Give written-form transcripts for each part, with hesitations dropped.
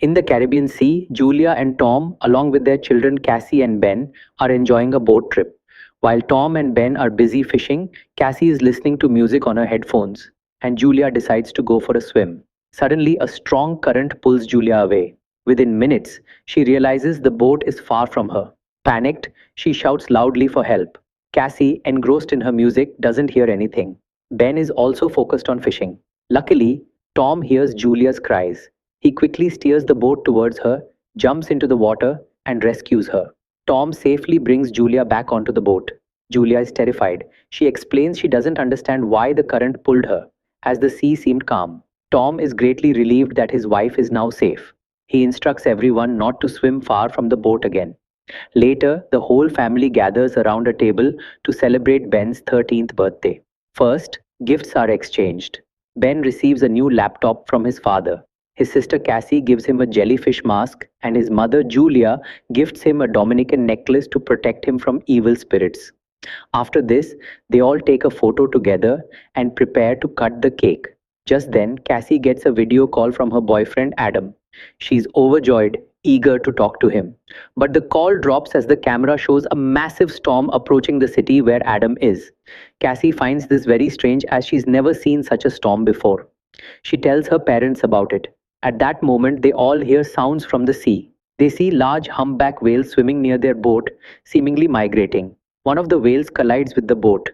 In the Caribbean Sea, Julia and Tom, along with their children Cassie and Ben, are enjoying a boat trip. While Tom and Ben are busy fishing, Cassie is listening to music on her headphones, and Julia decides to go for a swim. Suddenly, a strong current pulls Julia away. Within minutes, she realizes the boat is far from her. Panicked, she shouts loudly for help. Cassie, engrossed in her music, doesn't hear anything. Ben is also focused on fishing. Luckily, Tom hears Julia's cries. He quickly steers the boat towards her, jumps into the water, and rescues her. Tom safely brings Julia back onto the boat. Julia is terrified. She explains she doesn't understand why the current pulled her, as the sea seemed calm. Tom is greatly relieved that his wife is now safe. He instructs everyone not to swim far from the boat again. Later, the whole family gathers around a table to celebrate Ben's 13th birthday. First, gifts are exchanged. Ben receives a new laptop from his father. His sister Cassie gives him a jellyfish mask, and his mother Julia gifts him a Dominican necklace to protect him from evil spirits. After this, they all take a photo together and prepare to cut the cake. Just then, Cassie gets a video call from her boyfriend Adam. She's overjoyed, eager to talk to him. But the call drops as the camera shows a massive storm approaching the city where Adam is. Cassie finds this very strange as she's never seen such a storm before. She tells her parents about it. At that moment, they all hear sounds from the sea. They see large humpback whales swimming near their boat, seemingly migrating. One of the whales collides with the boat.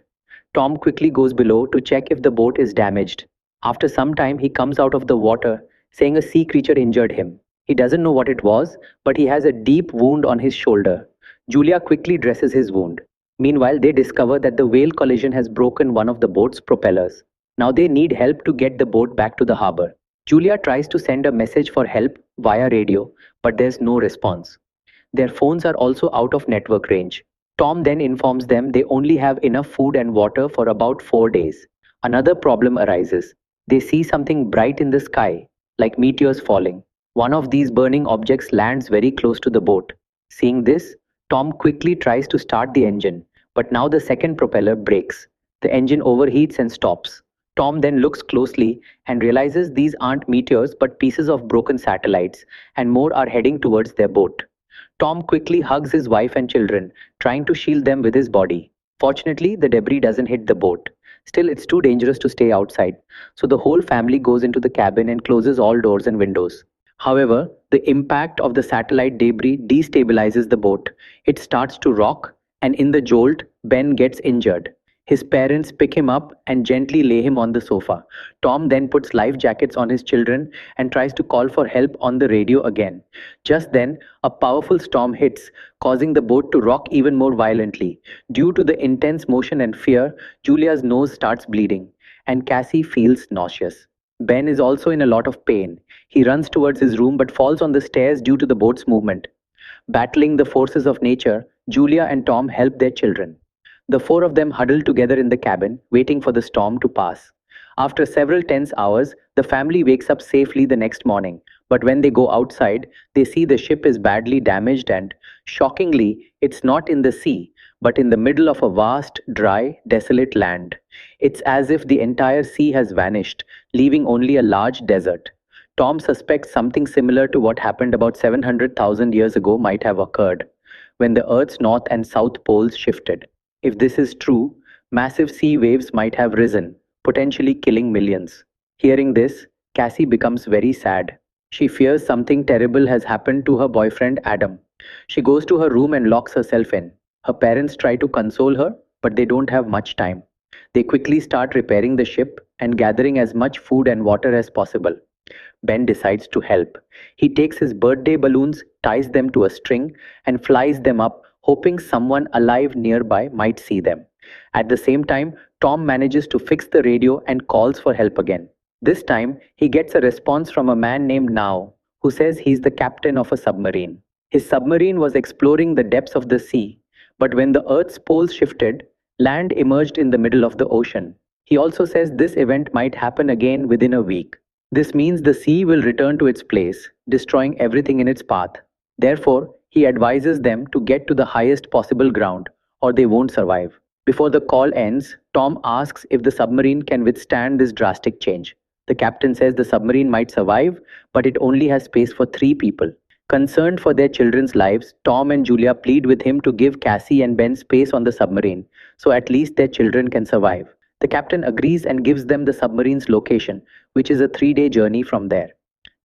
Tom quickly goes below to check if the boat is damaged. After some time, he comes out of the water, saying a sea creature injured him. He doesn't know what it was, but he has a deep wound on his shoulder. Julia quickly dresses his wound. Meanwhile, they discover that the whale collision has broken one of the boat's propellers. Now they need help to get the boat back to the harbor. Julia tries to send a message for help via radio, but there's no response. Their phones are also out of network range. Tom then informs them they only have enough food and water for about 4 days. Another problem arises. They see something bright in the sky, like meteors falling. One of these burning objects lands very close to the boat. Seeing this, Tom quickly tries to start the engine, but now the second propeller breaks. The engine overheats and stops. Tom then looks closely and realizes these aren't meteors but pieces of broken satellites, and more are heading towards their boat. Tom quickly hugs his wife and children, trying to shield them with his body. Fortunately, the debris doesn't hit the boat. Still, it's too dangerous to stay outside, so the whole family goes into the cabin and closes all doors and windows. However, the impact of the satellite debris destabilizes the boat. It starts to rock, and in the jolt, Ben gets injured. His parents pick him up and gently lay him on the sofa. Tom then puts life jackets on his children and tries to call for help on the radio again. Just then, a powerful storm hits, causing the boat to rock even more violently. Due to the intense motion and fear, Julia's nose starts bleeding, and Cassie feels nauseous. Ben is also in a lot of pain. He runs towards his room but falls on the stairs due to the boat's movement. Battling the forces of nature, Julia and Tom help their children. The four of them huddle together in the cabin, waiting for the storm to pass. After several tense hours, the family wakes up safely the next morning. But when they go outside, they see the ship is badly damaged and, shockingly, it's not in the sea, but in the middle of a vast, dry, desolate land. It's as if the entire sea has vanished, leaving only a large desert. Tom suspects something similar to what happened about 700,000 years ago might have occurred, when the Earth's north and south poles shifted. If this is true, massive sea waves might have risen, potentially killing millions. Hearing this, Cassie becomes very sad. She fears something terrible has happened to her boyfriend Adam. She goes to her room and locks herself in. Her parents try to console her, but they don't have much time. They quickly start repairing the ship and gathering as much food and water as possible. Ben decides to help. He takes his birthday balloons, ties them to a string, and flies them up, hoping someone alive nearby might see them. At the same time, Tom manages to fix the radio and calls for help again. This time, he gets a response from a man named Now, who says he's the captain of a submarine. His submarine was exploring the depths of the sea, but when the Earth's poles shifted, land emerged in the middle of the ocean. He also says this event might happen again within a week. This means the sea will return to its place, destroying everything in its path. Therefore, he advises them to get to the highest possible ground, or they won't survive. Before the call ends, Tom asks if the submarine can withstand this drastic change. The captain says the submarine might survive, but it only has space for 3 people. Concerned for their children's lives, Tom and Julia plead with him to give Cassie and Ben space on the submarine, so at least their children can survive. The captain agrees and gives them the submarine's location, which is a 3-day journey from there.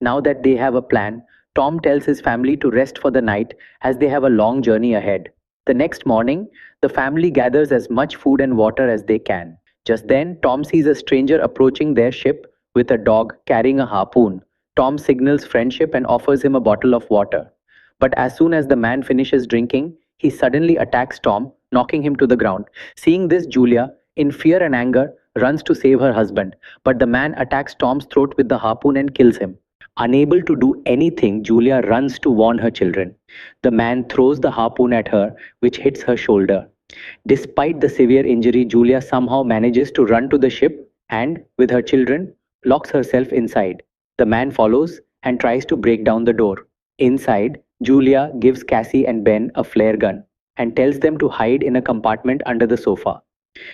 Now that they have a plan, Tom tells his family to rest for the night as they have a long journey ahead. The next morning, the family gathers as much food and water as they can. Just then, Tom sees a stranger approaching their ship with a dog carrying a harpoon. Tom signals friendship and offers him a bottle of water. But as soon as the man finishes drinking, he suddenly attacks Tom, knocking him to the ground. Seeing this, Julia, in fear and anger, runs to save her husband, but the man attacks Tom's throat with the harpoon and kills him. Unable to do anything, Julia runs to warn her children. The man throws the harpoon at her, which hits her shoulder. Despite the severe injury, Julia somehow manages to run to the ship and, with her children, locks herself inside. The man follows and tries to break down the door. Inside, Julia gives Cassie and Ben a flare gun and tells them to hide in a compartment under the sofa.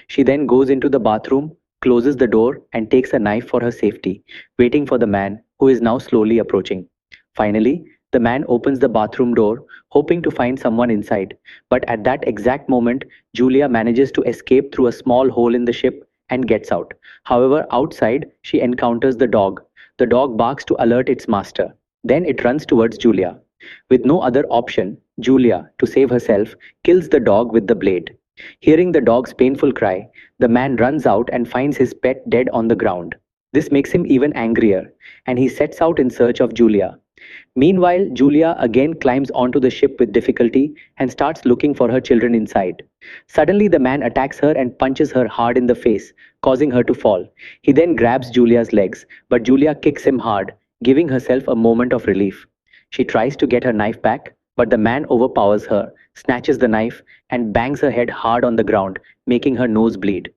She then goes into the bathroom, closes the door, and takes a knife for her safety, waiting for the man, who is now slowly approaching. Finally, the man opens the bathroom door, hoping to find someone inside. But at that exact moment, Julia manages to escape through a small hole in the ship and gets out. However, outside, she encounters the dog. The dog barks to alert its master. Then it runs towards Julia. With no other option, Julia, to save herself, kills the dog with the blade. Hearing the dog's painful cry, the man runs out and finds his pet dead on the ground. This makes him even angrier, and he sets out in search of Julia. Meanwhile, Julia again climbs onto the ship with difficulty and starts looking for her children inside. Suddenly, the man attacks her and punches her hard in the face, causing her to fall. He then grabs Julia's legs, but Julia kicks him hard, giving herself a moment of relief. She tries to get her knife back, but the man overpowers her, snatches the knife, and bangs her head hard on the ground, making her nose bleed.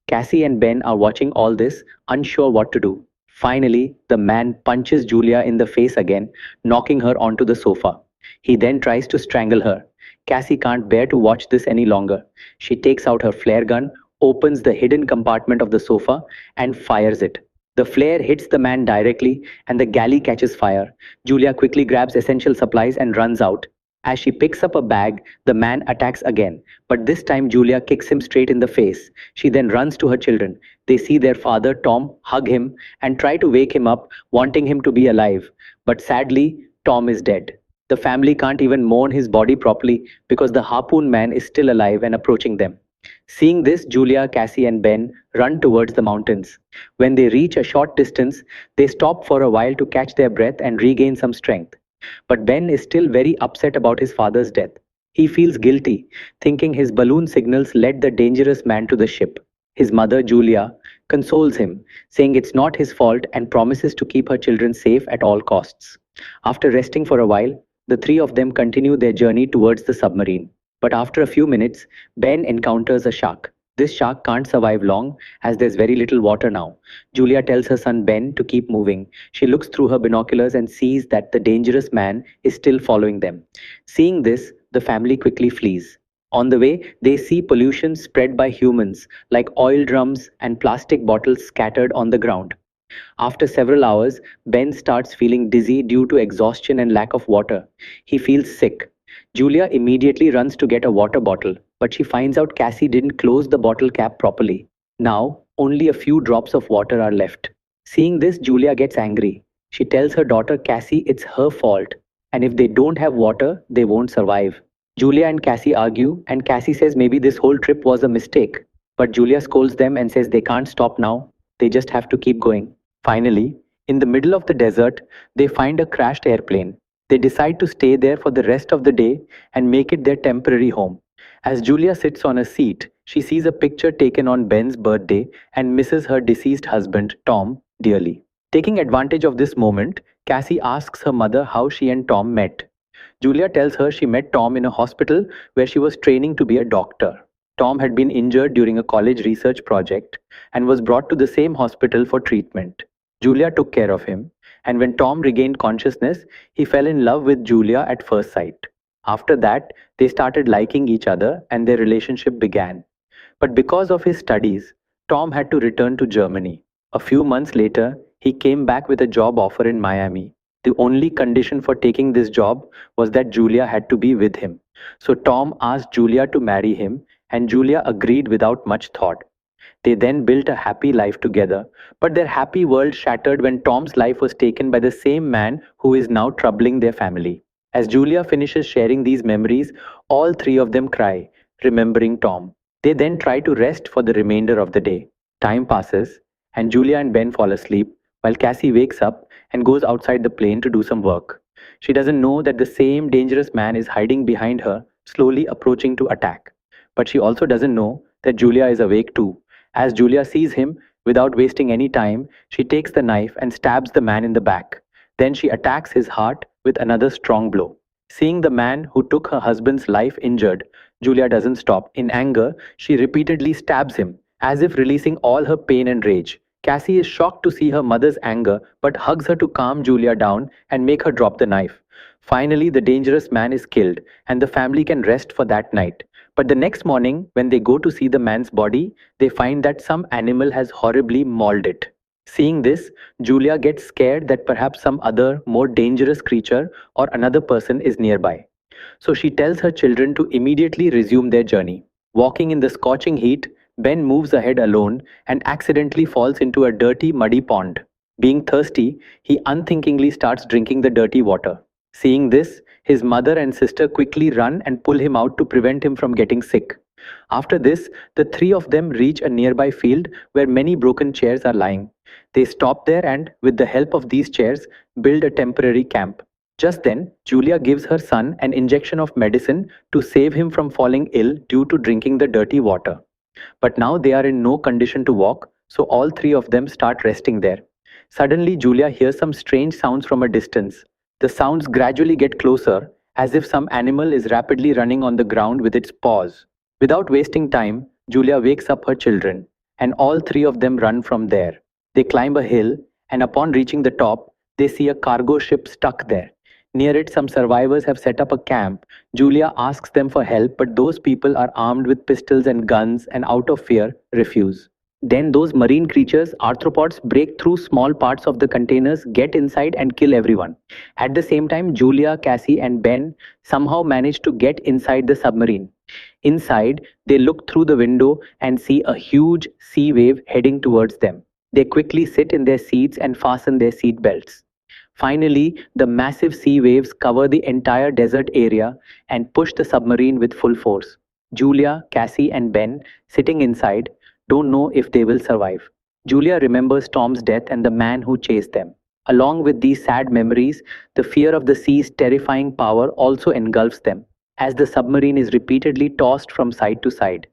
Cassie and Ben are watching all this, unsure what to do. Finally, the man punches Julia in the face again, knocking her onto the sofa. He then tries to strangle her. Cassie can't bear to watch this any longer. She takes out her flare gun, opens the hidden compartment of the sofa, and fires it. The flare hits the man directly, and the galley catches fire. Julia quickly grabs essential supplies and runs out. As she picks up a bag, the man attacks again, but this time Julia kicks him straight in the face. She then runs to her children. They see their father, Tom, hug him and try to wake him up, wanting him to be alive. But sadly, Tom is dead. The family can't even mourn his body properly because the harpoon man is still alive and approaching them. Seeing this, Julia, Cassie, and Ben run towards the mountains. When they reach a short distance, they stop for a while to catch their breath and regain some strength. But Ben is still very upset about his father's death. He feels guilty, thinking his balloon signals led the dangerous man to the ship. His mother, Julia, consoles him, saying it's not his fault and promises to keep her children safe at all costs. After resting for a while, the 3 of them continue their journey towards the submarine. But after a few minutes, Ben encounters a shark. This shark can't survive long as there's very little water now. Julia tells her son Ben to keep moving. She looks through her binoculars and sees that the dangerous man is still following them. Seeing this, the family quickly flees. On the way, they see pollution spread by humans, like oil drums and plastic bottles scattered on the ground. After several hours, Ben starts feeling dizzy due to exhaustion and lack of water. He feels sick. Julia immediately runs to get a water bottle, but she finds out Cassie didn't close the bottle cap properly. Now, only a few drops of water are left. Seeing this, Julia gets angry. She tells her daughter Cassie it's her fault, and if they don't have water, they won't survive. Julia and Cassie argue, and Cassie says maybe this whole trip was a mistake. But Julia scolds them and says they can't stop now, they just have to keep going. Finally, in the middle of the desert, they find a crashed airplane. They decide to stay there for the rest of the day and make it their temporary home. As Julia sits on a seat, she sees a picture taken on Ben's birthday and misses her deceased husband, Tom, dearly. Taking advantage of this moment, Cassie asks her mother how she and Tom met. Julia tells her she met Tom in a hospital where she was training to be a doctor. Tom had been injured during a college research project and was brought to the same hospital for treatment. Julia took care of him, and when Tom regained consciousness, he fell in love with Julia at first sight. After that, they started liking each other and their relationship began. But because of his studies, Tom had to return to Germany. A few months later, He came back with a job offer in Miami. The only condition for taking this job was that Julia had to be with him. So Tom asked Julia to marry him, and Julia agreed without much thought. They then built a happy life together, but their happy world shattered when Tom's life was taken by the same man who is now troubling their family. As Julia finishes sharing these memories, all three of them cry, remembering Tom. They then try to rest for the remainder of the day. Time passes, and Julia and Ben fall asleep, while Cassie wakes up and goes outside the plane to do some work. She doesn't know that the same dangerous man is hiding behind her, slowly approaching to attack. But she also doesn't know that Julia is awake too. As Julia sees him, without wasting any time, she takes the knife and stabs the man in the back. Then she attacks his heart with another strong blow. Seeing the man who took her husband's life injured, Julia doesn't stop. In anger, she repeatedly stabs him, as if releasing all her pain and rage. Cassie is shocked to see her mother's anger, but hugs her to calm Julia down and make her drop the knife. Finally, the dangerous man is killed, and the family can rest for that night. But the next morning, when they go to see the man's body, they find that some animal has horribly mauled it. Seeing this, Julia gets scared that perhaps some other, more dangerous creature or another person is nearby. So she tells her children to immediately resume their journey. Walking in the scorching heat, Ben moves ahead alone and accidentally falls into a dirty, muddy pond. Being thirsty, he unthinkingly starts drinking the dirty water. Seeing this, his mother and sister quickly run and pull him out to prevent him from getting sick. After this, the three of them reach a nearby field where many broken chairs are lying. They stop there and, with the help of these chairs, build a temporary camp. Just then, Julia gives her son an injection of medicine to save him from falling ill due to drinking the dirty water. But now they are in no condition to walk, so all three of them start resting there. Suddenly, Julia hears some strange sounds from a distance. The sounds gradually get closer, as if some animal is rapidly running on the ground with its paws. Without wasting time, Julia wakes up her children, and all three of them run from there. They climb a hill, and upon reaching the top, they see a cargo ship stuck there. Near it, some survivors have set up a camp. Julia asks them for help, but those people are armed with pistols and guns and, out of fear, refuse. Then those marine creatures, arthropods, break through small parts of the containers, get inside, and kill everyone. At the same time, Julia, Cassie, and Ben somehow manage to get inside the submarine. Inside, they look through the window and see a huge sea wave heading towards them. They quickly sit in their seats and fasten their seat belts. Finally, the massive sea waves cover the entire desert area and push the submarine with full force. Julia, Cassie, and Ben, sitting inside, don't know if they will survive. Julia remembers Tom's death and the man who chased them. Along with these sad memories, the fear of the sea's terrifying power also engulfs them, as the submarine is repeatedly tossed from side to side.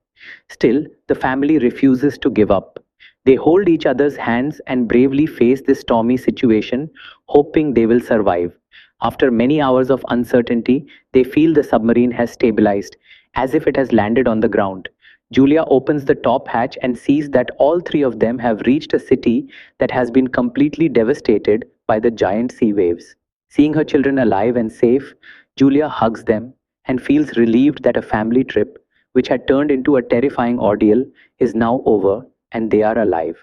Still, the family refuses to give up. They hold each other's hands and bravely face this stormy situation, hoping they will survive. After many hours of uncertainty, they feel the submarine has stabilized, as if it has landed on the ground. Julia opens the top hatch and sees that all three of them have reached a city that has been completely devastated by the giant sea waves. Seeing her children alive and safe, Julia hugs them and feels relieved that a family trip, which had turned into a terrifying ordeal, is now over and they are alive.